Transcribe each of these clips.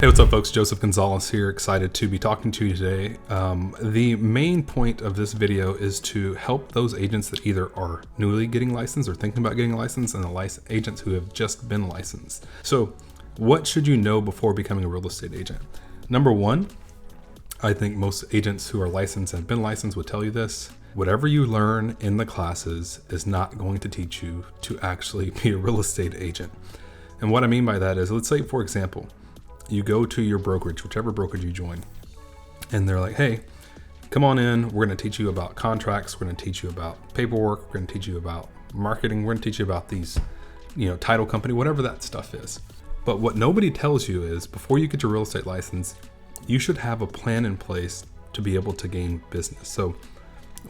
Hey, what's up, folks? Joseph Gonzalez here, excited to be talking to you today. The main point of this video is to help those agents that either are newly getting licensed or thinking about getting licensed, and the agents who have just been licensed. So what should you know before becoming a real estate agent? Number one, I think most agents who are licensed and have been licensed would tell you this: whatever you learn in the classes is not going to teach you to actually be a real estate agent. And what I mean by that is, let's say, for example, you go to your brokerage, whichever brokerage you join, and they're like, hey, come on in. We're going to teach you about contracts. We're going to teach you about paperwork. We're going to teach you about marketing. We're going to teach you about these, title company, whatever that stuff is. But what nobody tells you is before you get your real estate license, you should have a plan in place to be able to gain business. So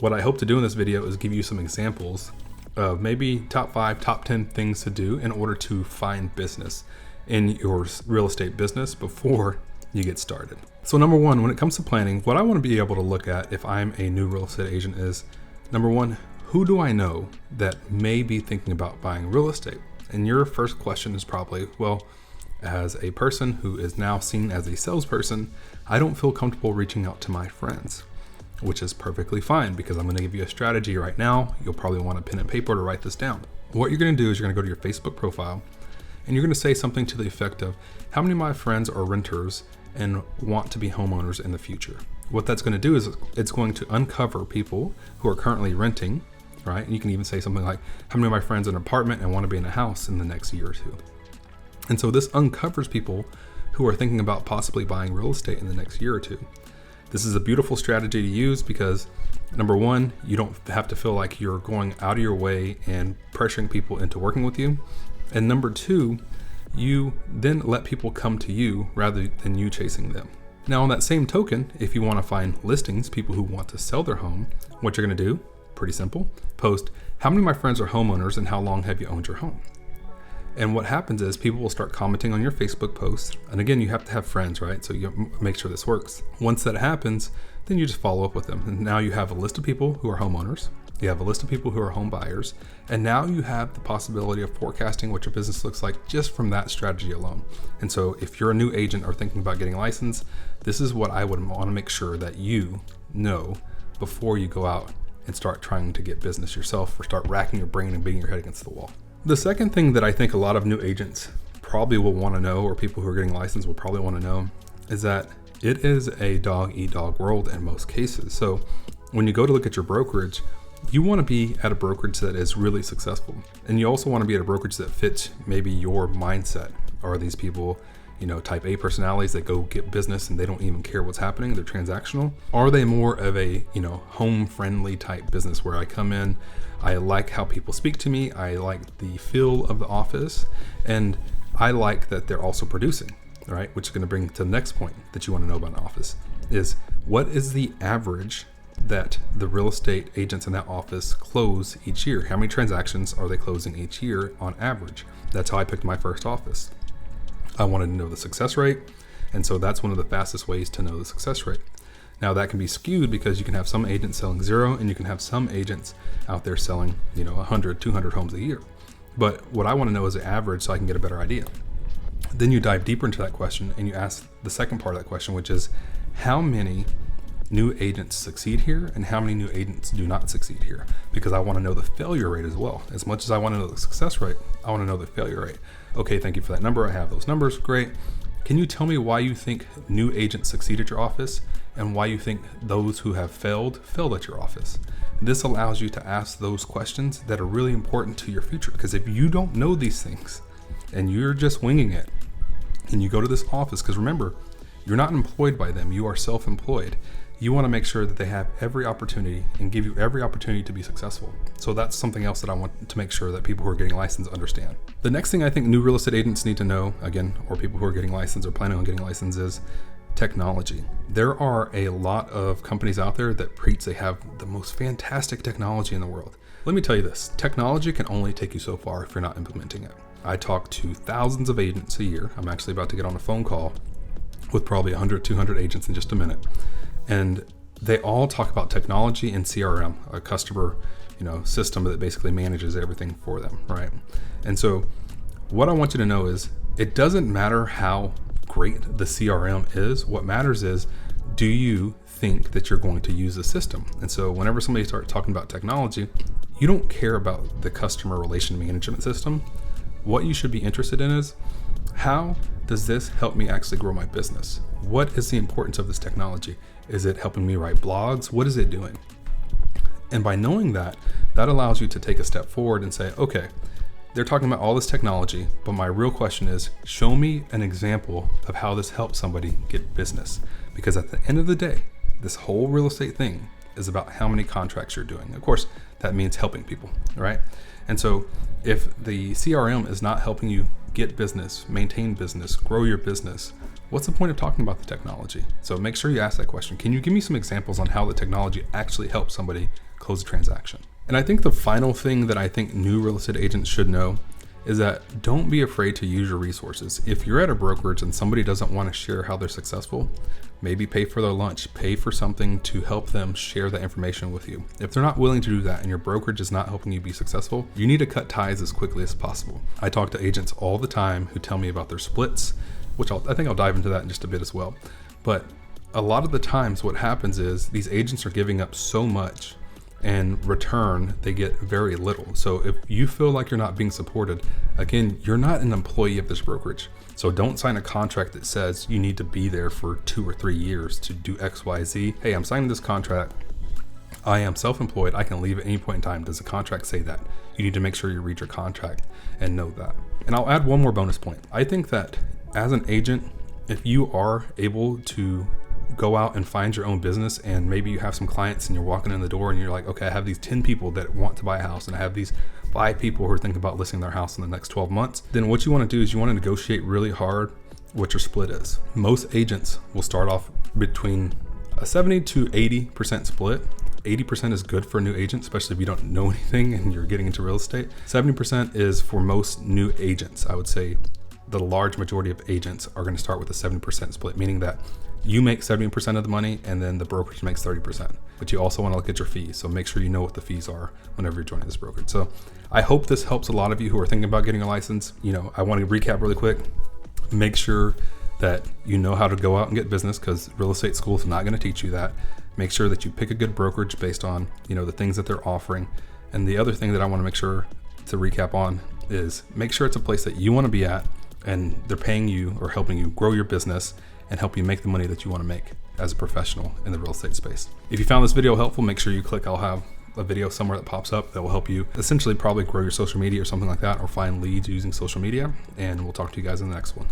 what I hope to do in this video is give you some examples of maybe top 5, top 10 things to do in order to find business in your real estate business before you get started. So number one, when it comes to planning, what I want to be able to look at if I'm a new real estate agent is, number one, who do I know that may be thinking about buying real estate? And your first question is probably, well, as a person who is now seen as a salesperson, I don't feel comfortable reaching out to my friends, which is perfectly fine, because I'm going to give you a strategy right now. You'll probably want a pen and paper to write this down. What you're going to do is you're going to go to your Facebook profile, and you're going to say something to the effect of, how many of my friends are renters and want to be homeowners in the future? What that's going to do is it's going to uncover people who are currently renting, right? And you can even say something like, how many of my friends in an apartment and want to be in a house in the next year or two? And so this uncovers people who are thinking about possibly buying real estate in the next year or two. This is a beautiful strategy to use because, number one, you don't have to feel like you're going out of your way and pressuring people into working with you. And number two, you then let people come to you rather than you chasing them. Now, on that same token, if you want to find listings, people who want to sell their home, what you're going to do, pretty simple, post, how many of my friends are homeowners and how long have you owned your home? And what happens is people will start commenting on your Facebook posts. And again, you have to have friends, right? So you make sure this works. Once that happens, then you just follow up with them. And now you have a list of people who are homeowners. You have a list of people who are home buyers, and now you have the possibility of forecasting what your business looks like just from that strategy alone. And so if you're a new agent or thinking about getting licensed, this is what I would want to make sure that you know before you go out and start trying to get business yourself or start racking your brain and beating your head against the wall. The second thing that I think a lot of new agents probably will want to know, or people who are getting licensed will probably want to know, is that it is a dog-eat-dog world in most cases. So when you go to look at your brokerage, you want to be at a brokerage that is really successful. And you also want to be at a brokerage that fits maybe your mindset. Are these people, type A personalities that go get business and they don't even care what's happening? They're transactional. Are they more of a, home friendly type business where I come in, I like how people speak to me, I like the feel of the office, and I like that they're also producing, right? Which is going to bring to the next point that you want to know about an office is, what is the average that the real estate agents in that office close each year? How many transactions are they closing each year on average? That's how I picked my first office. I wanted to know the success rate. And so that's one of the fastest ways to know the success rate. Now that can be skewed because you can have some agents selling 0 and you can have some agents out there selling, 100, 200 homes a year. But what I want to know is the average so I can get a better idea. Then you dive deeper into that question and you ask the second part of that question, which is, how many new agents succeed here and how many new agents do not succeed here? Because I want to know the failure rate as well. As much as I want to know the success rate, I want to know the failure rate. Okay, thank you for that number. I have those numbers. Great. Can you tell me why you think new agents succeed at your office and why you think those who have failed at your office? This allows you to ask those questions that are really important to your future. Because if you don't know these things and you're just winging it and you go to this office, because remember, you're not employed by them, you are self-employed. You want to make sure that they have every opportunity and give you every opportunity to be successful. So that's something else that I want to make sure that people who are getting licensed understand. The next thing I think new real estate agents need to know, again, or people who are getting licensed or planning on getting licensed, is technology. There are a lot of companies out there that preach they have the most fantastic technology in the world. Let me tell you this, technology can only take you so far if you're not implementing it. I talk to thousands of agents a year. I'm actually about to get on a phone call with probably 100, 200 agents in just a minute. And they all talk about technology and CRM, a customer, system that basically manages everything for them, right? And so what I want you to know is, it doesn't matter how great the CRM is. What matters is, do you think that you're going to use the system? And so whenever somebody starts talking about technology, you don't care about the customer relation management system. What you should be interested in is, how does this help me actually grow my business? What is the importance of this technology? Is it helping me write blogs? What is it doing? And by knowing that, that allows you to take a step forward and say, okay, they're talking about all this technology, but my real question is, show me an example of how this helps somebody get business. Because at the end of the day, this whole real estate thing is about how many contracts you're doing. Of course, that means helping people, right? And so if the CRM is not helping you get business, maintain business, grow your business, what's the point of talking about the technology? So make sure you ask that question. Can you give me some examples on how the technology actually helps somebody close a transaction? And I think the final thing that I think new real estate agents should know is that don't be afraid to use your resources. If you're at a brokerage and somebody doesn't want to share how they're successful, maybe pay for their lunch, pay for something to help them share that information with you. If they're not willing to do that and your brokerage is not helping you be successful, you need to cut ties as quickly as possible. I talk to agents all the time who tell me about their splits, which I think I'll dive into that in just a bit as well. But a lot of the times what happens is these agents are giving up so much, and return they get very little. So if you feel like you're not being supported, again, you're not an employee of this brokerage. So don't sign a contract that says you need to be there for 2 or 3 years to do X, Y, Z. Hey, I'm signing this contract. I am self-employed. I can leave at any point in time. Does the contract say that? You need to make sure you read your contract and know that. And I'll add one more bonus point. I think that as an agent, if you are able to go out and find your own business, and maybe you have some clients and you're walking in the door and you're like, okay, I have these 10 people that want to buy a house and I have these 5 people who are thinking about listing their house in the next 12 months, then what you want to do is you want to negotiate really hard what your split is. Most agents will start off between a 70 to 80% split. 80% is good for a new agent, especially if you don't know anything and you're getting into real estate. 70% is for most new agents. I would say the large majority of agents are going to start with a 70% split, meaning that you make 70% of the money and then the brokerage makes 30%. But you also want to look at your fees. So make sure you know what the fees are whenever you're joining this brokerage. So I hope this helps a lot of you who are thinking about getting a license. I want to recap really quick. Make sure that you know how to go out and get business, because real estate school is not going to teach you that. Make sure that you pick a good brokerage based on, the things that they're offering. And the other thing that I want to make sure to recap on is make sure it's a place that you want to be at and they're paying you or helping you grow your business and help you make the money that you want to make as a professional in the real estate space. If you found this video helpful, make sure you click. I'll have a video somewhere that pops up that will help you essentially probably grow your social media or something like that, or find leads using social media. And we'll talk to you guys in the next one.